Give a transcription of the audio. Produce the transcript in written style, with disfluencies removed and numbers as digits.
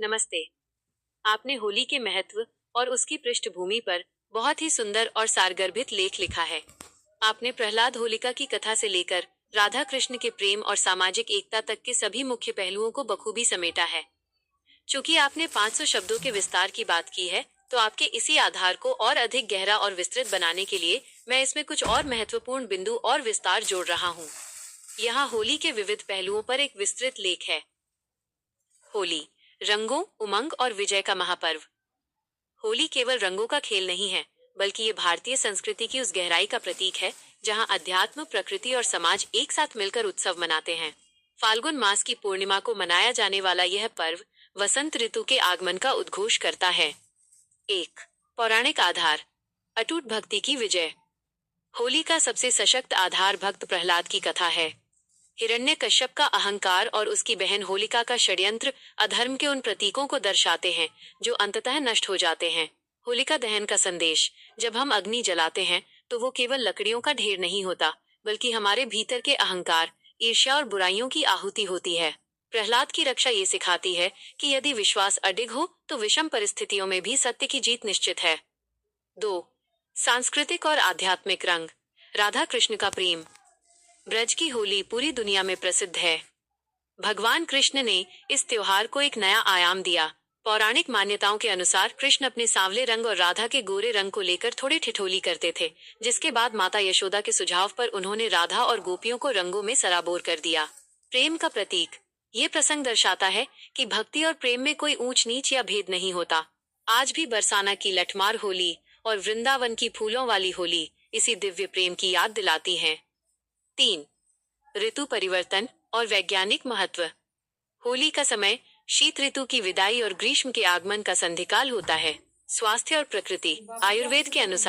नमस्ते। आपने होली के महत्व और उसकी पृष्ठभूमि पर बहुत ही सुंदर और सारगर्भित लेख लिखा है। आपने प्रहलाद होलिका की कथा से लेकर राधा कृष्ण के प्रेम और सामाजिक एकता तक के सभी मुख्य पहलुओं को बखूबी समेटा है। चूंकि आपने 500 शब्दों के विस्तार की बात की है, तो आपके इसी आधार को और अधिक गहरा और विस्तृत बनाने के लिए मैं इसमें कुछ और महत्वपूर्ण बिंदु और विस्तार जोड़ रहा हूँ। यहाँ होली के विविध पहलुओं पर एक विस्तृत लेख है। होली, रंगों, उमंग और विजय का महापर्व। होली केवल रंगों का खेल नहीं है, बल्कि ये भारतीय संस्कृति की उस गहराई का प्रतीक है जहां अध्यात्म, प्रकृति और समाज एक साथ मिलकर उत्सव मनाते हैं। फाल्गुन मास की पूर्णिमा को मनाया जाने वाला यह पर्व वसंत ऋतु के आगमन का उद्घोष करता है। एक पौराणिक आधार, अटूट भक्ति की विजय। होली का सबसे सशक्त आधार भक्त प्रहलाद की कथा है। हिरण्यकश्यप का अहंकार और उसकी बहन होलिका का षड्यंत्र अधर्म के उन प्रतीकों को दर्शाते हैं जो अंततः नष्ट हो जाते हैं। होलिका दहन का संदेश, जब हम अग्नि जलाते हैं तो वो केवल लकड़ियों का ढेर नहीं होता, बल्कि हमारे भीतर के अहंकार, ईर्ष्या और बुराइयों की आहुति होती है। प्रहलाद की रक्षा ये सिखाती है कि यदि विश्वास अडिग हो तो विषम परिस्थितियों में भी सत्य की जीत निश्चित है। 2. सांस्कृतिक और आध्यात्मिक रंग। राधा कृष्ण का प्रेम। ब्रज की होली पूरी दुनिया में प्रसिद्ध है। भगवान कृष्ण ने इस त्योहार को एक नया आयाम दिया। पौराणिक मान्यताओं के अनुसार कृष्ण अपने सांवले रंग और राधा के गोरे रंग को लेकर थोड़ी ठिठोली करते थे, जिसके बाद माता यशोदा के सुझाव पर उन्होंने राधा और गोपियों को रंगों में सराबोर कर दिया। प्रेम का प्रतीक। ये प्रसंग दर्शाता है कि भक्ति और प्रेम में कोई ऊंच नीच या भेद नहीं होता। आज भी बरसाना की लठमार होली और वृंदावन की फूलों वाली होली इसी दिव्य प्रेम की याद दिलाती हैं। 3. ऋतु परिवर्तन और वैज्ञानिक महत्व। होली का समय शीत ऋतु की विदाई और ग्रीष्म के आगमन का संधिकाल होता है। स्वास्थ्य और प्रकृति। आयुर्वेद के अनुसार